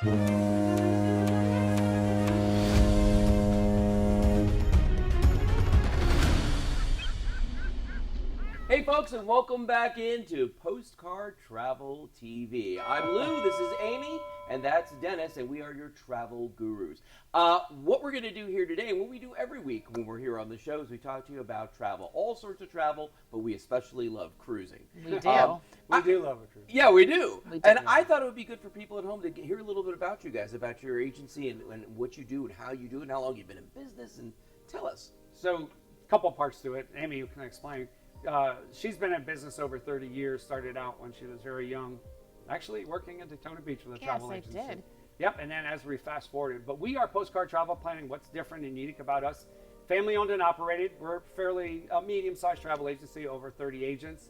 Hey folks, and welcome back into Postcard Travel TV. I'm Lou, this is Amy, and that's Dennis, and we are your travel gurus. What we're going to do here today, and what we do every week when we're here on the show, is we talk to you about travel, all sorts of travel, but we especially love cruising. We do. We do love a cruise. Yeah, we do. We do. And I thought it would be good for people at home to hear a little bit about you guys, about your agency and what you do and how you do it and how long you've been in business, and tell us. So, a couple parts to it. Amy, you can explain. She's been in business over 30 years, started out when she was very young, actually working in Daytona Beach with a travel agency. Yes, I did. Yep, and then as we fast forwarded. But we are Postcard Travel Planning. What's different and unique about us? Family owned and operated. We're a fairly medium-sized travel agency, over 30 agents.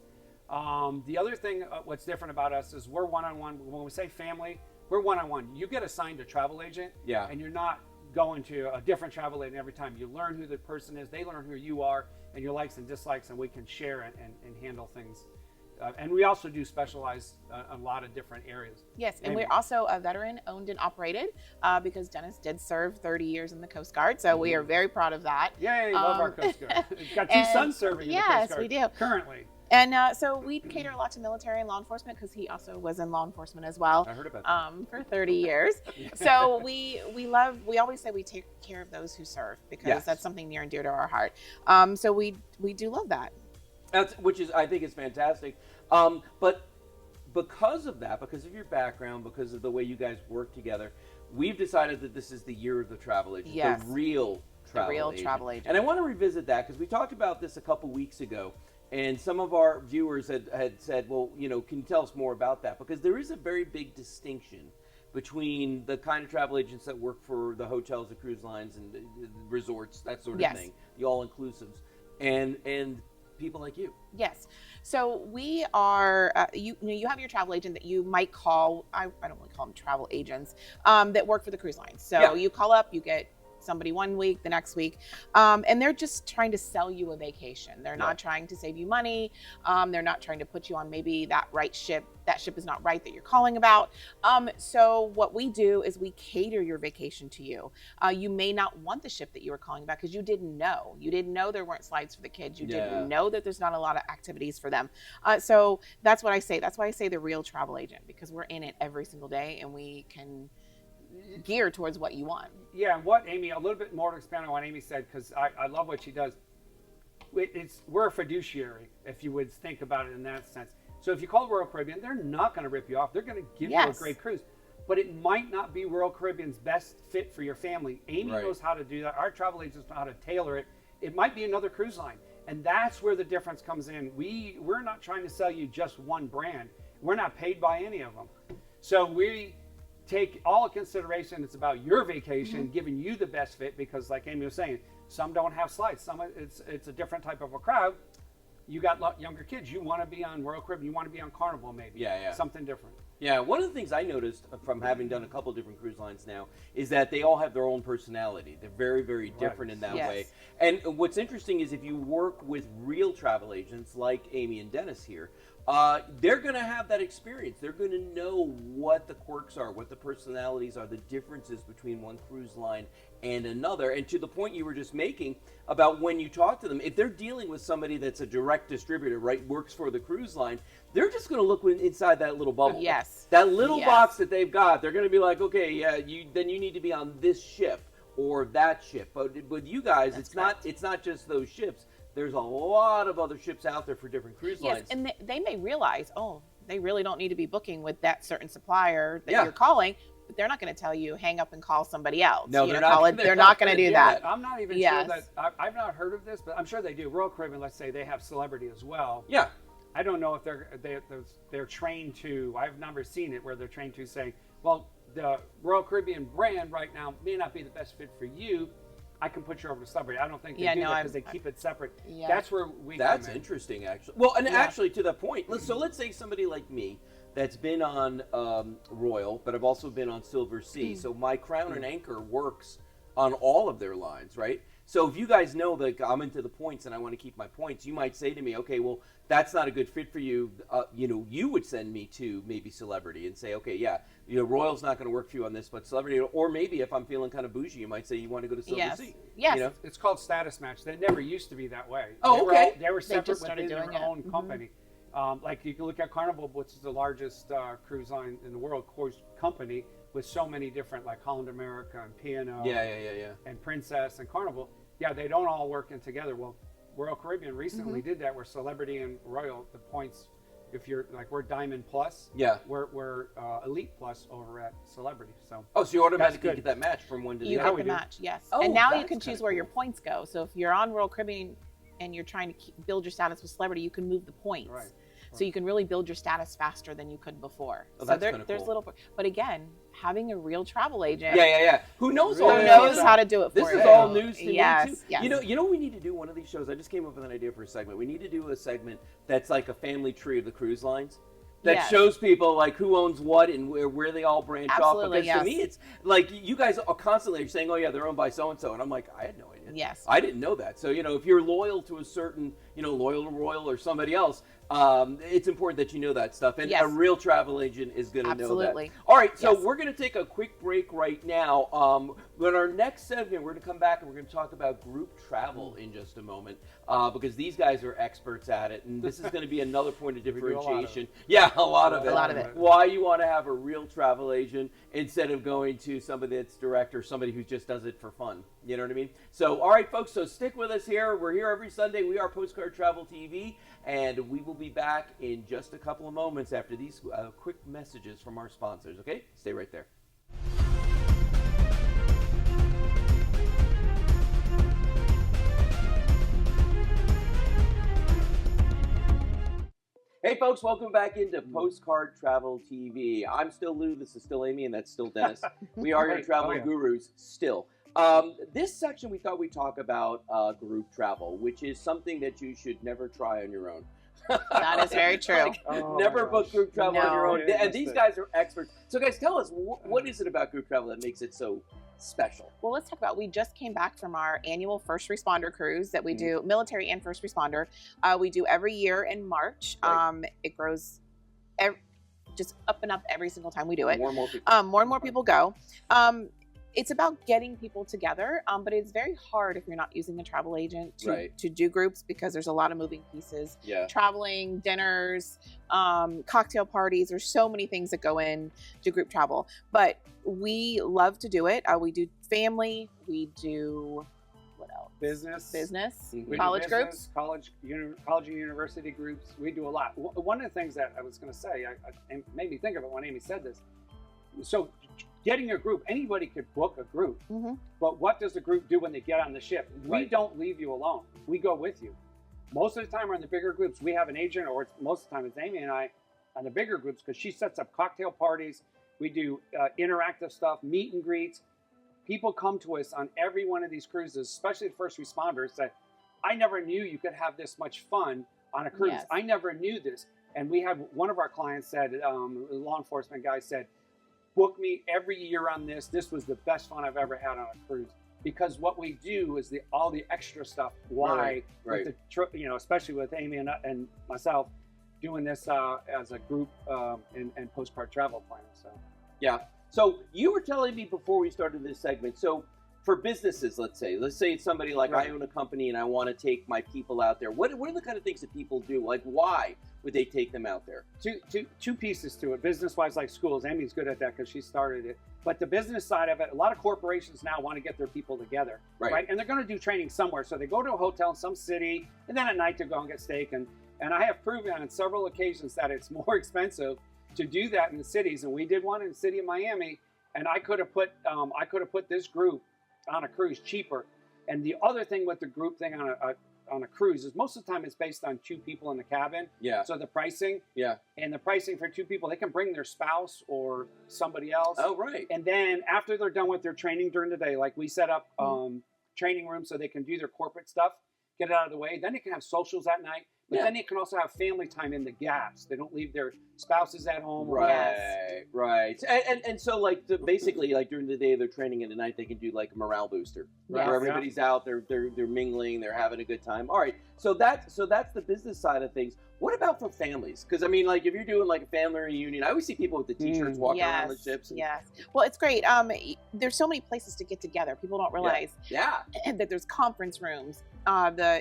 The other thing, what's different about us is we're one-on-one. When we say family, we're one-on-one. You get assigned a travel agent, and you're not going to a different travel agent every time. You learn who the person is, they learn who you are, and your likes and dislikes, and we can share and handle things. And we also do specialize a lot of different areas. Yes, and we're also a veteran owned and operated because Dennis did serve 30 years in the Coast Guard, so we are very proud of that. Yay, love our Coast Guard. We've got two sons serving in the Coast Guard. Yes, we do. Currently. And so we cater a lot to military and law enforcement because he also was in law enforcement as well. I heard about that. For 30 years. So we always say we take care of those who serve because that's something near and dear to our heart. So we do love that. Which is, I think, is fantastic. But because of that, because of your background, because of the way you guys work together, we've decided that this is the year of the travel agent, the real travel agent. And I want to revisit that because we talked about this a couple weeks ago. And some of our viewers had said, well, can you tell us more about that? Because there is a very big distinction between the kind of travel agents that work for the hotels, the cruise lines, and the resorts, that sort of thing, the all-inclusives, and people like you. Yes. So we are, you have your travel agent that you might call, I don't really call them travel agents, that work for the cruise lines. So you call up, you get somebody one week, the next week, and they're just trying to sell you a vacation. They're not trying to save you money. They're not trying to put you on maybe that ship is not right that you're calling about. So what we do is we cater your vacation to you. You may not want the ship that you were calling about because you didn't know. You didn't know there weren't slides for the kids. You didn't know that there's not a lot of activities for them. So that's what I say. That's why I say the real travel agent, because we're in it every single day and we can gear towards what you want. Yeah, and what Amy, a little bit more to expand on what Amy said, because I love what she does. We're a fiduciary, if you would think about it in that sense. So if you call Royal Caribbean, they're not going to rip you off. They're going to give you a great cruise. But it might not be Royal Caribbean's best fit for your family. Amy knows how to do that. Our travel agents know how to tailor it. It might be another cruise line. And that's where the difference comes in. We're not trying to sell you just one brand. We're not paid by any of them. So we take all in consideration. It's about your vacation, giving you the best fit, because like Amy was saying, some don't have slides. Some it's a different type of a crowd. You got younger kids. You want to be on Royal Caribbean. You want to be on Carnival, maybe. Something different. Yeah, one of the things I noticed from having done a couple different cruise lines now is that they all have their own personality. They're very, very different in that way. And what's interesting is if you work with real travel agents like Amy and Dennis here, they're going to have that experience. They're going to know what the quirks are, what the personalities are, the differences between one cruise line and another. And to the point you were just making about when you talk to them, if they're dealing with somebody that's a direct distributor, right, works for the cruise line, they're just going to look inside that little bubble. That little box that they've got. They're going to be like, okay, then you need to be on this ship or that ship. But with you guys, it's not just those ships. There's a lot of other ships out there for different cruise lines. And they may realize, they really don't need to be booking with that certain supplier that you're calling, but they're not going to tell you hang up and call somebody else. No, they're not going to do that. I'm not even sure that, I've not heard of this, but I'm sure they do. Royal Caribbean, let's say they have celebrity as well. Yeah. I don't know if they're trained to, I've never seen it where they're trained to say, well, the Royal Caribbean brand right now may not be the best fit for you. I can put you over to celebrity. I don't think they do that because they keep it separate. That's where we come in. That's interesting, actually. Well, and actually to the point, so let's say somebody like me that's been on Royal, but I've also been on Silver Sea. So my Crown and Anchor works on all of their lines, right? So if you guys know that I'm into the points and I want to keep my points, you might say to me, okay, well, that's not a good fit for you. You would send me to maybe Celebrity and say, okay, yeah, Royal's not going to work for you on this, but Celebrity, or maybe if I'm feeling kind of bougie, you might say you want to go to Silver Yes. Sea. Yes. It's called Status Match. They never used to be that way. Oh, okay. They were separate just started within their doing it. own company. Like you can look at Carnival, which is the largest cruise line in the world, cruise company, with so many different, like Holland America and P&O and Princess and Carnival. Yeah, they don't all work in together. Well, Royal Caribbean recently did that, where Celebrity and Royal, the points, if you're like, we're Diamond Plus, we're Elite Plus over at Celebrity. So so you automatically good. get that match from one to the You other. get the match, yes. Oh, and now you that's can kinda choose where your cool. points go. So if you're on Royal Caribbean and you're trying to build your status with Celebrity, you can move the points. Right. So you can really build your status faster than you could before. Oh, So that's there's kinda cool. little, but again, having a real travel agent Who knows Really all who this knows stuff. how to do it for This you. is all news to me Yes, too. yes. You know what we need to do one of these shows. I just came up with an idea for a segment. We need to do a segment that's like a family tree of the cruise lines. That Yes. shows people like who owns what and where they all branch Absolutely, off. Because to yes. me, it's like you guys are constantly saying, "Oh yeah, they're owned by so and so," and I'm like, I had no idea. Yes. I didn't know that. So if you're loyal to a certain, loyal to Royal or somebody else, it's important that you know that stuff. And Yes. a real travel agent is going to know that. Absolutely. All right, so Yes. we're going to take a quick break right now. But our next segment, we're going to come back and we're going to talk about group travel in just a moment, because these guys are experts at it, and this is going to be another point of do a lot of differentiation. Yeah, a lot of it. A lot of it. Why you want to have a real travel agent instead of going to somebody that's direct or somebody who just does it for fun. You know what I mean? So, all right, folks, so stick with us here. We're here every Sunday. We are Postcard Travel TV, and we will be back in just a couple of moments after these quick messages from our sponsors, okay? Stay right there. Hey folks, welcome back into Postcard Travel TV. I'm still Lou, this is still Amy, and that's still Dennis. We are your Right. travel Oh, yeah. gurus still. This section we thought we'd talk about group travel, which is something that you should never try on your own. That is very true. Oh, Never my book gosh. group travel on your No. own. Yeah, And missed these it. guys are experts. So guys, tell us, what is it about group travel that makes it so special? Well, let's talk about, we just came back from our annual first responder cruise that we do, military and first responder. We do every year in March. Right. It grows just up and up every single time we do it. More and more people. More and more people go. It's about getting people together, but it's very hard if you're not using a travel agent Right. to do groups, because there's a lot of moving pieces. Yeah. Traveling, dinners, cocktail parties. There's so many things that go in to group travel, but we love to do it. We do family. We do what else? Business. We do College business, groups. college and university groups. We do a lot. One of the things that I was going to say, it made me think of it when Amy said this. So getting a group, anybody could book a group, but what does the group do when they get on the ship? We Right. don't leave you alone. We go with you. Most of the time, we're in the bigger groups. We have an agent, or most of the time it's Amy and I on the bigger groups, because she sets up cocktail parties. We do interactive stuff, meet and greets. People come to us on every one of these cruises, especially the first responders, say, I never knew you could have this much fun on a cruise. Yes. I never knew this. And we had one of our clients said, the law enforcement guy said, book me every year on this. This was the best fun I've ever had on a cruise. Because what we do is all the extra stuff. Why? Right. With the, especially with Amy and myself doing this as a group and postcard travel plan. So Yeah. So you were telling me before we started this segment, so for businesses, let's say it's somebody like Right. I own a company and I want to take my people out there. What are the kind of things that people do? Like, why would they take them out there? two pieces to it. Business-wise, like schools, Amy's good at that because she started it. But the business side of it, a lot of corporations now want to get their people together, Right. And they're going to do training somewhere. So they go to a hotel in some city, and then at night to go and get steak. And I have proven on several occasions that it's more expensive to do that in the cities. And we did one in the city of Miami, and I could have put this group on a cruise cheaper. And the other thing with the group thing on a cruise is most of the time it's based on two people in the cabin. Yeah. So the pricing. Yeah. And the pricing for two people, they can bring their spouse or somebody else. Oh, right. And then after they're done with their training during the day, like we set up training rooms so they can do their corporate stuff, get it out of the way. Then they can have socials at night. But Yeah. then they can also have family time in the gaps. They don't leave their spouses at home. Right. And so like basically like during the day they're training and at night they can do like a morale booster. Yes. Where everybody's out, they're mingling, they're having a good time. All right. So that's the business side of things. What about for families? Because I mean, like if you're doing like a family reunion, I always see people with the t-shirts walking around the ships. Yes. Well, it's great. There's so many places to get together. People don't realize that there's conference rooms.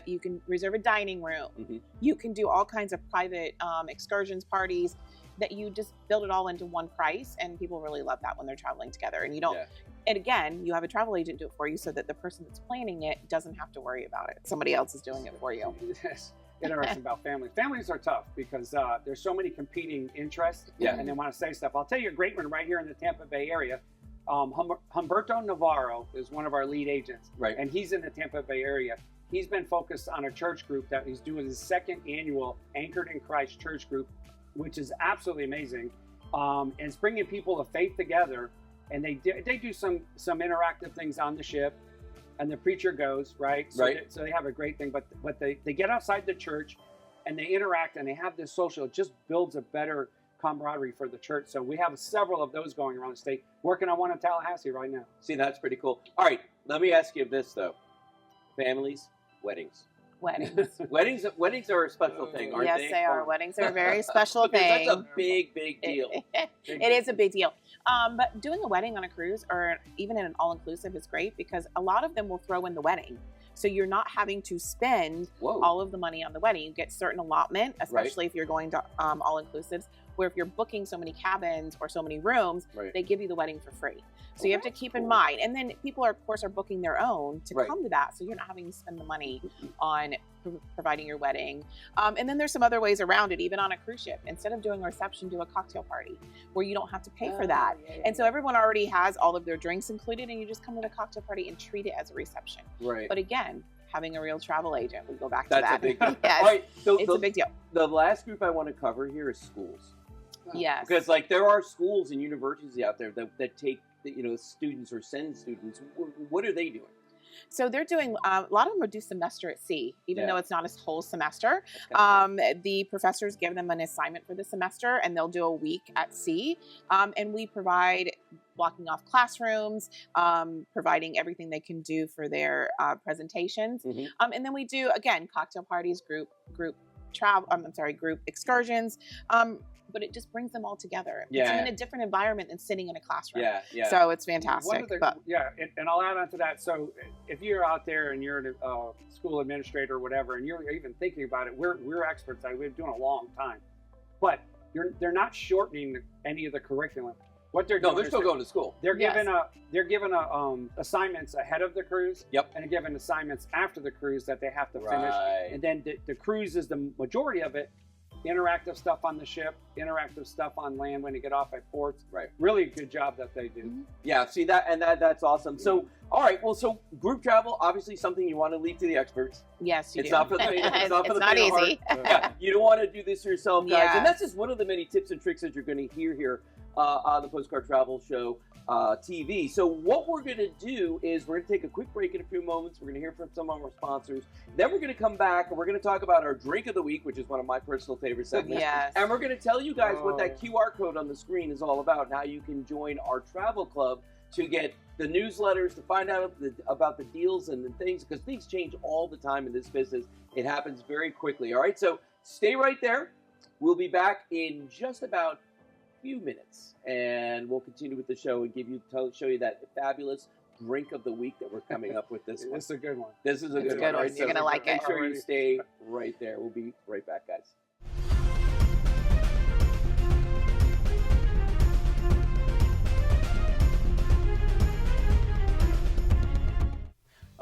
You can reserve a dining room. Mm-hmm. You can do all kinds of private excursions, parties. That you just build it all into one price, and people really love that when they're traveling together. And you don't. And again, you have a travel agent do it for you, so that the person that's planning it doesn't have to worry about it. Somebody else is doing it for you. Yes. Interesting about families. Families are tough because there's so many competing interests, and they want to say stuff. I'll tell you a great one right here in the Tampa Bay area. Humberto Navarro is one of our lead agents, right? And he's in the Tampa Bay area. He's been focused on a church group that he's doing his second annual Anchored in Christ church group, which is absolutely amazing. And it's bringing people of faith together, and they do some interactive things on the ship, and the preacher goes right. So they have a great thing, but they get outside the church, and they interact, and they have this social. It just builds a better camaraderie for the church. So we have several of those going around the state. Working on one in Tallahassee right now. See, that's pretty cool. All right, let me ask you this though: families, weddings. Weddings are a special thing, aren't they? Yes, they are. Weddings are a very special thing. That's a big deal. It is a big deal. But doing a wedding on a cruise or even in an all-inclusive is great because a lot of them will throw in the wedding. So you're not having to spend all of the money on the wedding. You get certain allotment, especially if you're going to all-inclusives, where if you're booking so many cabins or so many rooms, they give you the wedding for free. So you have to keep in mind. And then people are, of course, are booking their own to come to that. So you're not having to spend the money on providing your wedding. And then there's some other ways around it, even on a cruise ship. Instead of doing a reception, do a cocktail party where you don't have to pay for that. And so everyone already has all of their drinks included, and you just come to the cocktail party and treat it as a reception. Right. But again, having a real travel agent, we go back to That's that. a big deal. Yes. All right, so it's a big deal. The last group I want to cover here is schools. Yes. Because like there are schools and universities out there that take students or send students. What are they doing? So they're doing, a lot of them do semester at sea, even though it's not a whole semester. The professors give them an assignment for the semester, and they'll do a week at sea. And we provide blocking off classrooms, providing everything they can do for their presentations. And then we do, again, cocktail parties, group excursions. But it just brings them all together. It's in a different environment than sitting in a classroom. So it's fantastic. And I'll add on to that. So if you're out there and you're a school administrator or whatever, and you're even thinking about it, we're experts. We've been doing it a long time. But they're not shortening any of the curriculum. What they're doing they're still going to school. They're given assignments ahead of the cruise. And they're given assignments after the cruise that they have to finish. And then the cruise is the majority of it. Interactive stuff on the ship, interactive stuff on land when you get off at ports. Really good job that they do. Yeah, see that's awesome. So, all right, well, so group travel, obviously something you want to leave to the experts. Yes, you do. It's not easy. You don't want to do this yourself, guys. And that's just one of the many tips and tricks that you're going to hear here on the Postcard Travel Show TV. So what we're going to do is we're going to take a quick break in a few moments. We're going to hear from some of our sponsors. Then we're going to come back and we're going to talk about our drink of the week, which is one of my personal favorite segments. And we're going to tell you guys what that QR code on the screen is all about and how you can join our travel club to get the newsletters, to find out about the deals and the things, because things change all the time in this business. It happens very quickly. All right, so stay right there. We'll be back in just about few minutes, and we'll continue with the show and show you that fabulous drink of the week that we're coming up with this one. This is a good one. This is a good one. Right? You're gonna like it. Make sure you stay right there. We'll be right back, guys.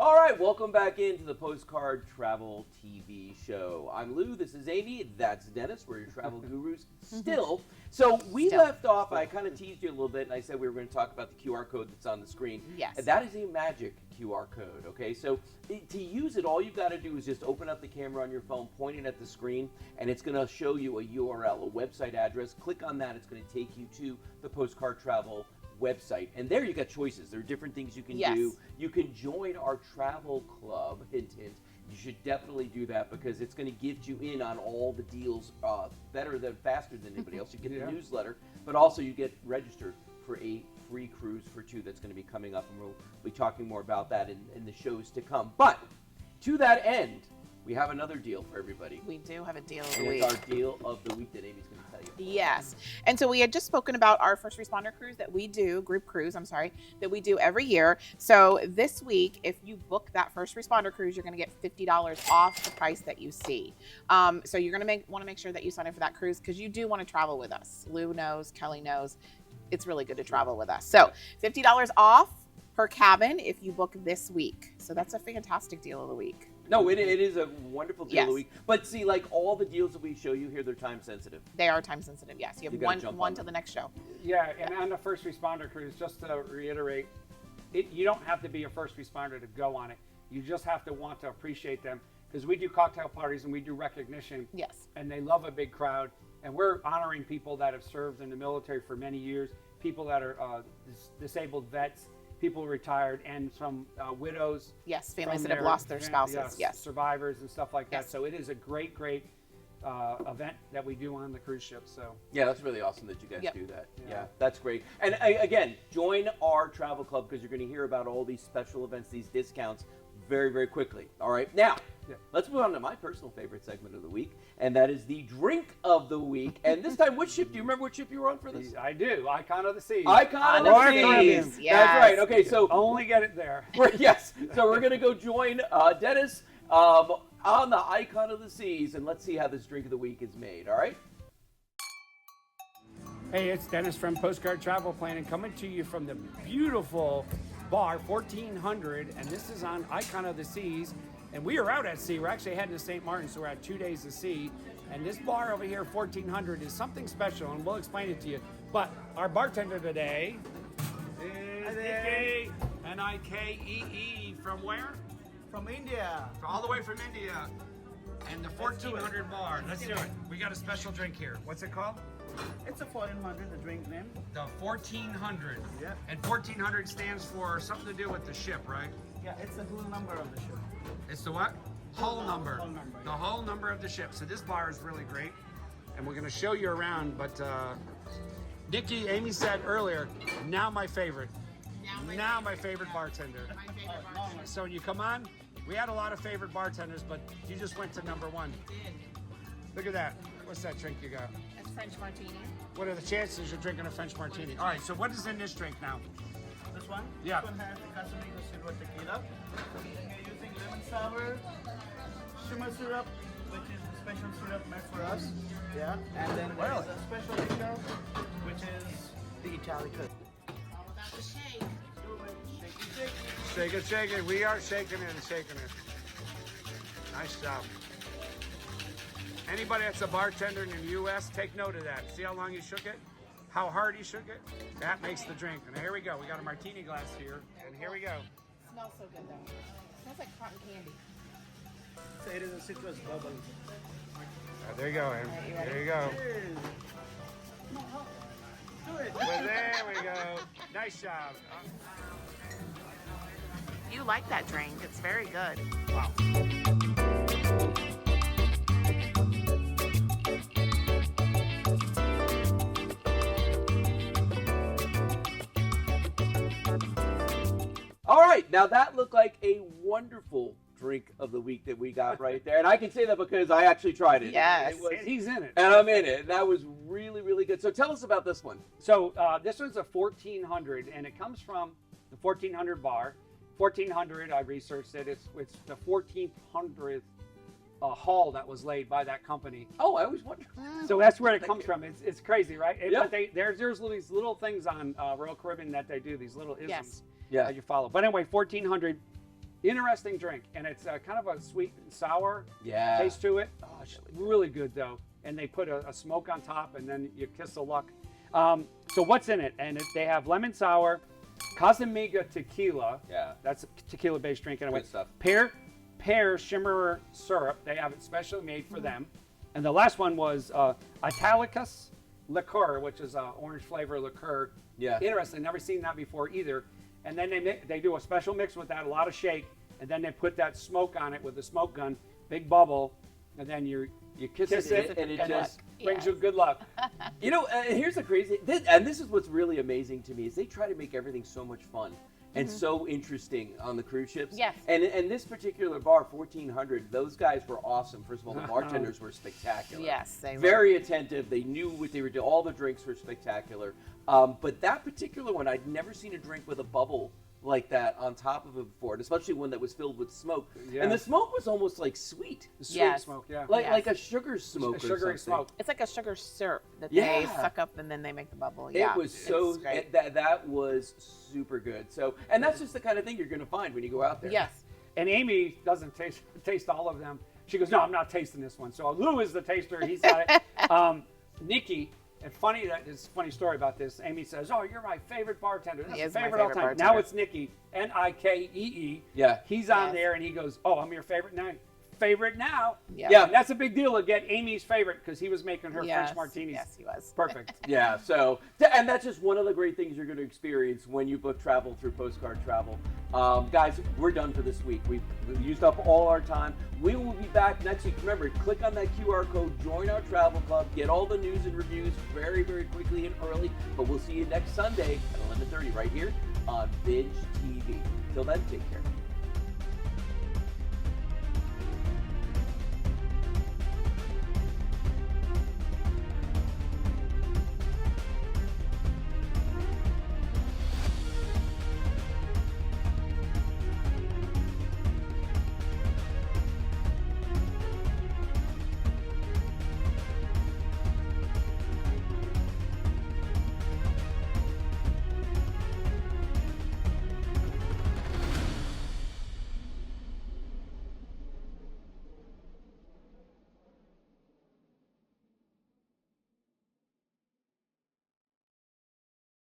All right, welcome back into the Postcard Travel TV show. I'm Lou, this is Amy, that's Dennis, we're your travel gurus still. So we left off, I kind of teased you a little bit, and I said we were going to talk about the QR code that's on the screen. Yes. That is a magic QR code, okay? So to use it, all you've got to do is just open up the camera on your phone, point it at the screen, and it's going to show you a URL, a website address. Click on that, it's going to take you to the Postcard Travel website, and there you got choices. There are different things you can do. You can join our travel club, hint hint, you should definitely do that because it's going to get you in on all the deals faster than anybody else. You get the newsletter, but also you get registered for a free cruise for 2 that's going to be coming up, and we'll be talking more about that in the shows to come. But to that end, we have another deal for everybody. We do have a deal of the And week. it's our deal of the week that Amy's going to tell you. Yes. And so we had just spoken about our first responder cruise that we do, group cruise, that we do every year. So this week, if you book that first responder cruise, you're going to get $50 off the price that you see. So you're going to want to make sure that you sign up for that cruise because you do want to travel with us. Lou knows, Kelly knows. It's really good to travel with us. So $50 off per cabin if you book this week. So that's a fantastic deal of the week. No, it is a wonderful deal of the Yes. week. But see, like all the deals that we show you here, they're time sensitive. They are time sensitive, yes. You have gotta jump one on till the them. next show. Yeah, and on the first responder cruise, just to reiterate, you don't have to be a first responder to go on it. You just have to want to appreciate them because we do cocktail parties and we do recognition. Yes. And they love a big crowd. And we're honoring people that have served in the military for many years, people that are disabled vets, people retired, and some widows. Yes, families from that have lost their spouses. yes, Yes. survivors and stuff like that. Yes. So it is a great event that we do on the cruise ship. So Yeah, that's really awesome that you guys Yep. do that. Yeah. Yeah, that's great. And again, join our travel club because you're going to hear about all these special events, these discounts very, very quickly. All right, now let's move on to my personal favorite segment of the week, and that is the drink of the week. And this time, which ship? Do you remember what ship you were on for this? I do. Icon of the Seas. Icon of Royal the Caribbean. Seas. Yes. That's right. Okay, so Only get it there. yes, so we're gonna go join Dennis on the Icon of the Seas, and let's see how this drink of the week is made. All right. Hey, it's Dennis from PostCard Travel Planning coming to you from the beautiful bar 1400, and this is on Icon of the Seas. And we are out at sea. We're actually heading to St. Martin, so we're at 2 days of sea. And this bar over here, 1400, is something special, and we'll explain it to you. But our bartender today is Nikki, Nikee, from where? From India. All the way from India. And the 1400 bar. Let's do it. We got a special drink here. What's it called? It's a 1400, the drink name. The 1400. Yeah. And 1400 stands for something to do with the ship, right? Yeah, it's the whole number of the ship. It's the what? Hull number. Hull number, The yeah. hull number of the ship. So this bar is really great. And we're going to show you around. But Nikki, Amy said earlier, now my favorite. Now my favorite bartender. My favorite bartender. So when you come on, we had a lot of favorite bartenders, but you just went to number one. Look at that. What's that drink you got? That's French martini. What are the chances you're drinking a French martini? All right, so what is in this drink now? This one? Yeah. This one has the Casamigo silver tequila. We're using lemon sour, shimmer syrup, which is a special syrup made for us. Yeah. And then there is a special liquor, which is the Italica. All about the shake. Shake it, shake it. We are shaking it and shaking it. Nice job. Anybody that's a bartender in the U.S., take note of that. See how long you shook it? How hard you shook it? That makes the drink. And here we go. We got a martini glass here. And here we go. Smells so good though. Smells like cotton candy. So it is a citrus bubble. There you go, Em. Alright, you ready? There you go. Cheers. Come on, do it. Well, there we go. Nice job. You like that drink. It's very good. Wow. All right, now that looked like a wonderful drink of the week that we got right there, and I can say that because I actually tried it. Yes. It was, And he's in it. and I'm in it. That was really, really good. So tell us about this one. So this one's a 1400, and it comes from the 1400 bar. 1400, I researched it. It's the 1400th hull that was laid by that company. Oh, I always wondered. So that's where it comes from. It's crazy, right? Yeah. But there's these little things on Royal Caribbean that they do, these little isms Yes. Yeah. that you follow. But anyway, 1400, interesting drink, and it's kind of a sweet and sour Yeah. taste to it. Oh, it's Really good though, and they put a smoke on top, and then you kiss the luck. So what's in it? And they have lemon sour, Casamiga tequila. Yeah. That's a tequila-based drink anyway. Good stuff. Pear shimmer syrup. They have it specially made for them. And the last one was Italicus liqueur, which is an orange flavor liqueur. Yeah. Interesting. Never seen that before either. And then they do a special mix with that, a lot of shake, and then they put that smoke on it with a smoke gun, big bubble, and then you kiss it, and it just brings you good luck. You know, here's the crazy, and this is what's really amazing to me is they try to make everything so much fun and so interesting on the cruise ships. Yes. And this particular bar, 1400, those guys were awesome. First of all, the bartenders were spectacular. Yes, they were. Very attentive. They knew what they were doing. All the drinks were spectacular. But that particular one, I'd never seen a drink with a bubble like that on top of it before, and especially one that was filled with smoke. Yeah. And the smoke was almost like sweet. Sweet Yes. smoke, yeah. Like a sugar smoke A sugary or something. smoke. It's like a sugar syrup that they Yeah. suck up and then they make the bubble. It Yeah, was so it's great. that was super good. So, and that's just the kind of thing you're going to find when you go out there. Yes. And Amy doesn't taste all of them. She goes, no, I'm not tasting this one. So Lou is the taster. He's got it. Nikki, and it's a funny story about this. Amy says, oh, you're my favorite bartender. That's He my is my favorite all favorite time. bartender. Now it's Nikki, Nikee. Yeah. He's on Yes. there and he goes, oh, I'm your favorite now. Favorite now. Yeah. And that's a big deal to get Amy's favorite because he was making her Yes. French martinis. Yes, he was. Perfect. Yeah, so, and that's just one of the great things you're going to experience when you book travel through Postcard Travel. Guys, we're done for this week. We've used up all our time. We will be back next week. Remember, click on that QR code, join our travel club, get all the news and reviews very, very quickly and early. But we'll see you next Sunday at 11:30 right here on Binge TV. Till then, take care.